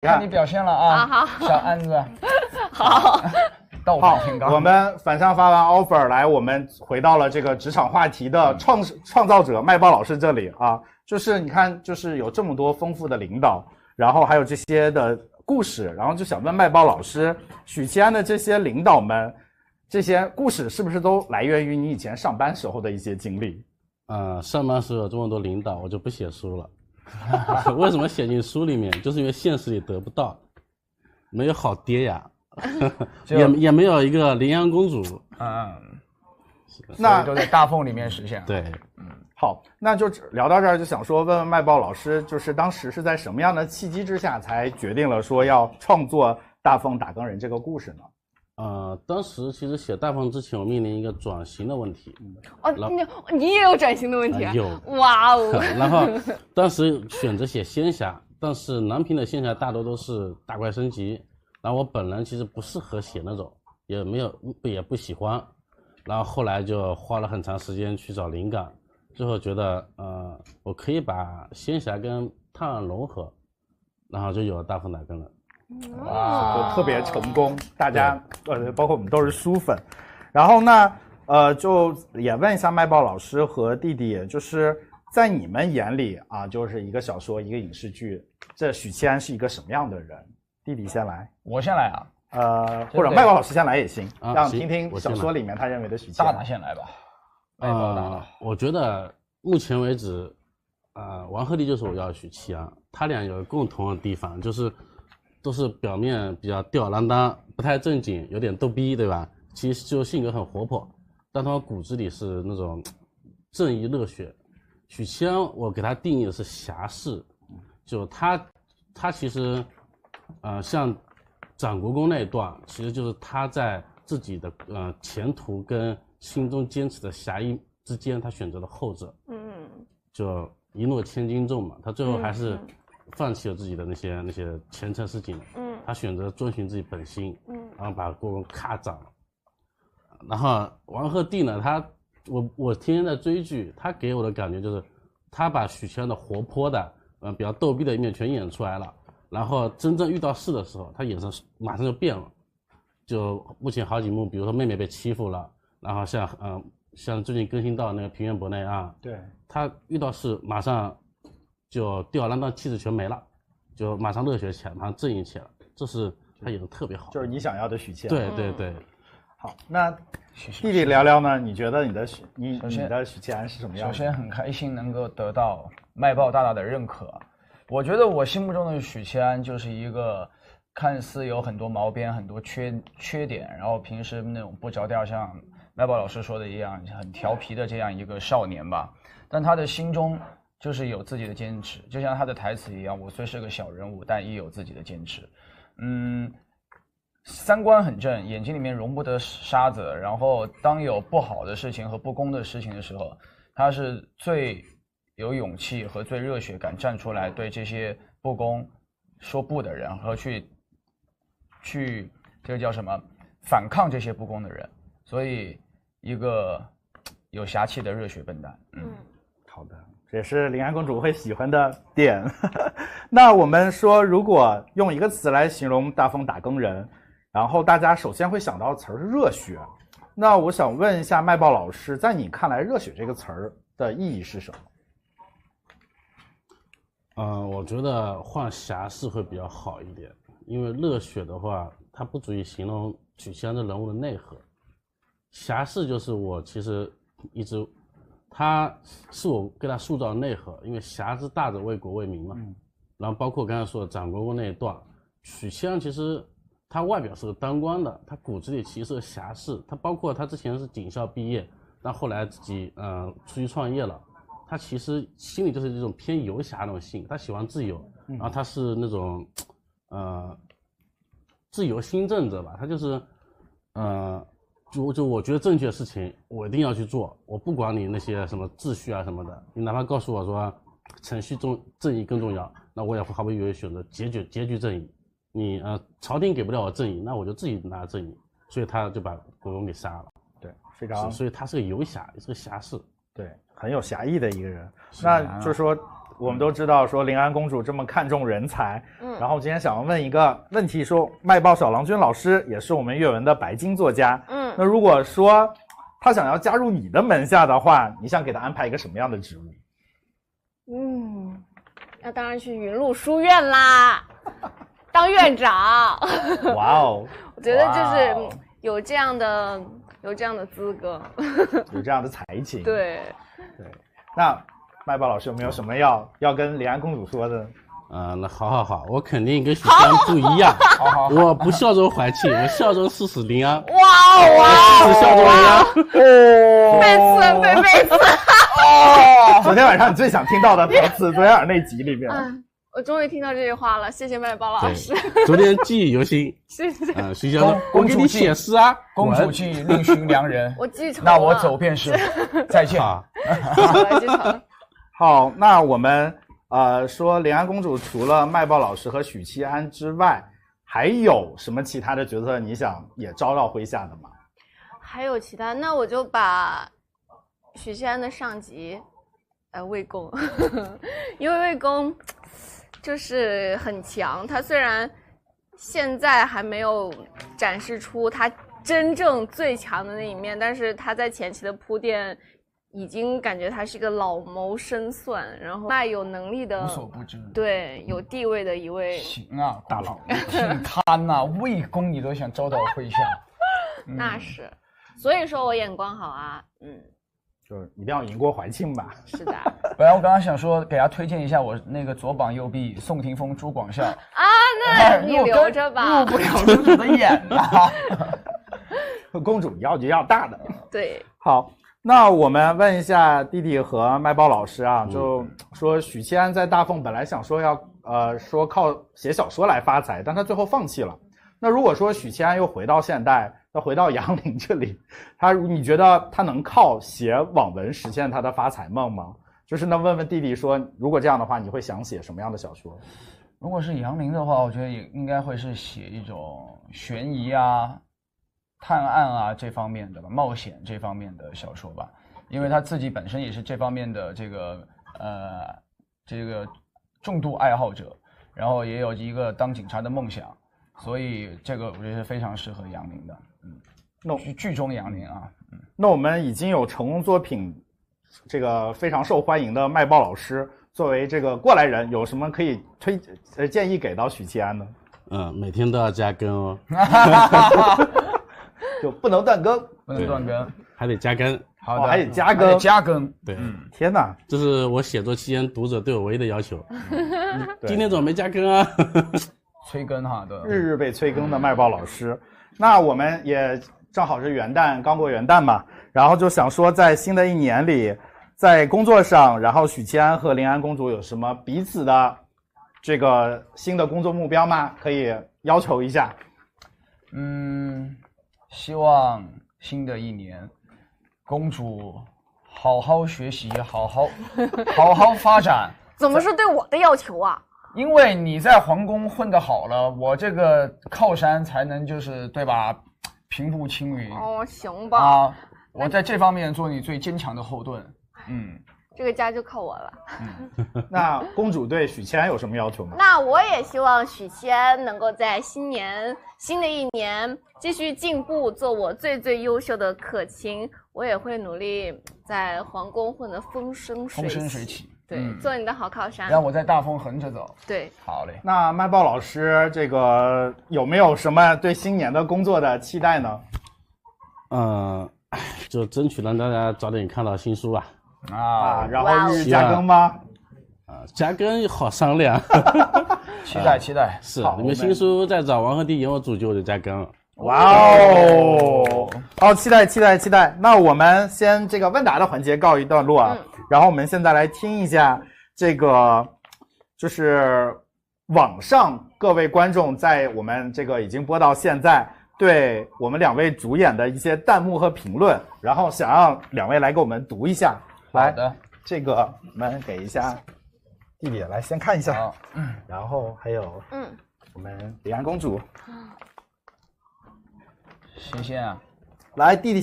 看你表现了啊，好，小安子，好，豆腐挺高。我们反向发完 offer 来，我们回到了这个职场话题的创造者麦包老师这里啊，就是你看，就是有这么多丰富的领导，然后还有这些的故事，然后就想问麦包老师，许七安的这些领导们，这些故事是不是都来源于你以前上班时候的一些经历？上班时候有这么多领导，我就不写书了。为什么写进书里面？就是因为现实里得不到，没有好爹呀，也没有一个羚羊公主。那都在大凤里面实现。对，好，那就聊到这儿，就想说问问麦包老师，就是当时是在什么样的契机之下，才决定了说要创作大凤打更人这个故事呢？当时其实写大凤之前，我面临一个转型的问题。你也有转型的问题啊？有。哇哦！然后当时选择写仙侠，但是南平的仙侠大多都是打怪升级，然后我本人其实不适合写那种，也不喜欢。然后后来就花了很长时间去找灵感，最后觉得我可以把仙侠跟探案融合，然后就有了大凤打更人。哇，就特别成功，大家包括我们都是书粉。然后呢，就也问一下麦包老师和弟弟，就是在你们眼里啊，就是一个小说，一个影视剧，这许七安是一个什么样的人？弟弟先来，我先来啊。或者麦包老师先来也行，让听听我小说里面他认为的许七安。大先来吧。麦包大。我觉得目前为止，王鹤棣就是我要的许七安，他俩有个共同的地方就是。都是表面比较吊儿郎当，不太正经，有点逗逼，对吧？其实就性格很活泼，但他骨子里是那种正义热血。许七安，我给他定义的是侠士，就他其实，像长国公那一段，其实就是他在自己的前途跟心中坚持的侠义之间，他选择了后者。就一诺千金重嘛，他最后还是。放弃了自己的那些前程似锦，他选择遵循自己本心，然后把国公咔斩了。然后王鹤棣呢，我天天在追剧，他给我的感觉就是他把许七安的活泼的比较逗逼的一面全演出来了，然后真正遇到事的时候，他眼神马上就变了。就目前好几幕，比如说妹妹被欺负了，然后像最近更新到那个平原博那案，对，他遇到事马上就吊儿郎当气质全没了，就马上热血起来，马上正义起来了，这是他演的特别好，就是你想要的许七安。对对对。好，那弟弟聊聊呢？你觉得你的许七安是什么样的？首先很开心能够得到麦包大大的认可。我觉得我心目中的许七安就是一个看似有很多毛边、很多缺点，然后平时那种不着调，像麦包老师说的一样，很调皮的这样一个少年吧。但他的心中就是有自己的坚持，就像他的台词一样，我虽是个小人物，但亦有自己的坚持。三观很正，眼睛里面容不得沙子，然后当有不好的事情和不公的事情的时候，他是最有勇气和最热血敢站出来对这些不公说不的人，和去这个叫什么反抗这些不公的人，所以一个有侠气的热血笨蛋。好的，这也是羚羊公主会喜欢的点。那我们说，如果用一个词来形容大凤打更人，然后大家首先会想到的词儿是热血。那我想问一下麦包老师，在你看来，热血这个词儿的意义是什么？我觉得换侠士会比较好一点，因为热血的话，它不足以形容许七安这人物的内核。侠士就是我其实一直。他是我给他塑造的内核，因为侠之大者为国为民嘛。然后包括刚才说的长国公那一段，许七安其实他外表是个当官的，他骨子里其实是个侠士。他包括他之前是警校毕业，但后来自己出去创业了，他其实心里就是这种偏游侠那种性，他喜欢自由，然后他是那种自由新政者吧，他就是就我觉得正确的事情，我一定要去做，我不管你那些什么秩序啊什么的，你哪怕告诉我说程序正义更重要，那我也毫不犹豫选择结局正义。你朝廷给不了我正义，那我就自己拿正义，所以他就把国公给杀了。对，非常，所以他是个游侠，也是个侠士。对，很有侠义的一个人。那就是说，我们都知道说临安公主这么看重人才，然后今天想要问一个问题，说麦报小郎君老师也是我们阅文的白金作家，那如果说他想要加入你的门下的话，你想给他安排一个什么样的职务？那当然去云路书院啦，当院长。哇哦，我觉得就是有这样的资格，有这样的才情。对。那麦报老师有没有什么要跟临安公主说的？那好，我肯定跟许仙不一样。好，我不效忠怀庆，我效忠四十临安。哇，是效忠临安。被刺。昨天晚上你最想听到的台词，昨天晚上那集里面。我终于听到这句话了，谢谢麦包老师。昨天记忆犹新。谢谢。徐先生，我给你写诗啊。公主记另寻良人。我记仇了。那我走便是。再见。记仇了。好，那我们说临安公主除了麦报老师和许七安之外，还有什么其他的角色你想也招到麾下的吗？还有其他，那我就把许七安的上级魏公，因为魏公就是很强，他虽然现在还没有展示出他真正最强的那一面，但是他在前期的铺垫已经感觉他是一个老谋深算，然后有能力的，无所不知，对，有地位的一位行啊，大佬，挺贪呐，魏公你都想招到麾下，那是，所以说我眼光好啊，就是一定要赢过怀庆吧。是的。本来我刚刚想说给大家推荐一下我那个左膀右臂宋霆锋、朱广孝啊，那你留着吧，入不了公主的眼呐。公主要就要大的。对，好。那我们问一下弟弟和麦包老师啊，就说许七安在大凤本来想说要说靠写小说来发财，但他最后放弃了。那如果说许七安又回到现代，他回到杨凌这里，你觉得他能靠写网文实现他的发财梦吗？就是那问问弟弟说，如果这样的话，你会想写什么样的小说？如果是杨凌的话，我觉得也应该会是写一种悬疑啊、探案啊这方面的吧，冒险这方面的小说吧，因为他自己本身也是这方面的这个重度爱好者，然后也有一个当警察的梦想，所以这个我觉得是非常适合杨凌的。剧中杨凌啊，那我们已经有成功作品，这个非常受欢迎的麦报老师，作为这个过来人，有什么可以建议给到许七安呢？每天都要加更哦。就不能断更，不能断更，还得加更。好的，还得加更，加更。对，天哪，这是我写作期间读者对我唯一的要求。今天怎么没加更啊？催更哈的，日日被催更的麦报老师。那我们也正好是元旦，刚过元旦嘛，然后就想说，在新的一年里，在工作上，然后许七安和临安公主有什么彼此的这个新的工作目标吗？可以要求一下。希望新的一年，公主好好学习，好好发展。怎么是对我的要求啊？因为你在皇宫混得好了，我这个靠山才能就是对吧，平步青云。哦，行吧。啊，我在这方面做你最坚强的后盾。这个家就靠我了。那公主对许七安有什么要求吗？那我也希望许七安能够在新的一年继续进步，做我最优秀的可卿。我也会努力在皇宫混得风生水起。对，做你的好靠山，让我在大风横着走。对，好嘞。那麦报老师，这个有没有什么对新年的工作的期待呢？就争取让大家早点看到新书吧。然后日加更吗？加更好商量。期待。是，你们新书在找王鹤棣演我主就得加更。哇哦！好，期待。那我们先这个问答的环节告一段落啊，然后我们现在来听一下这个，就是网上各位观众在我们这个已经播到现在，对我们两位主演的一些弹幕和评论，然后想让两位来给我们读一下。来，这个我们给一下弟弟来先看一下，然后还有我们临安公主。谢谢啊，来弟弟。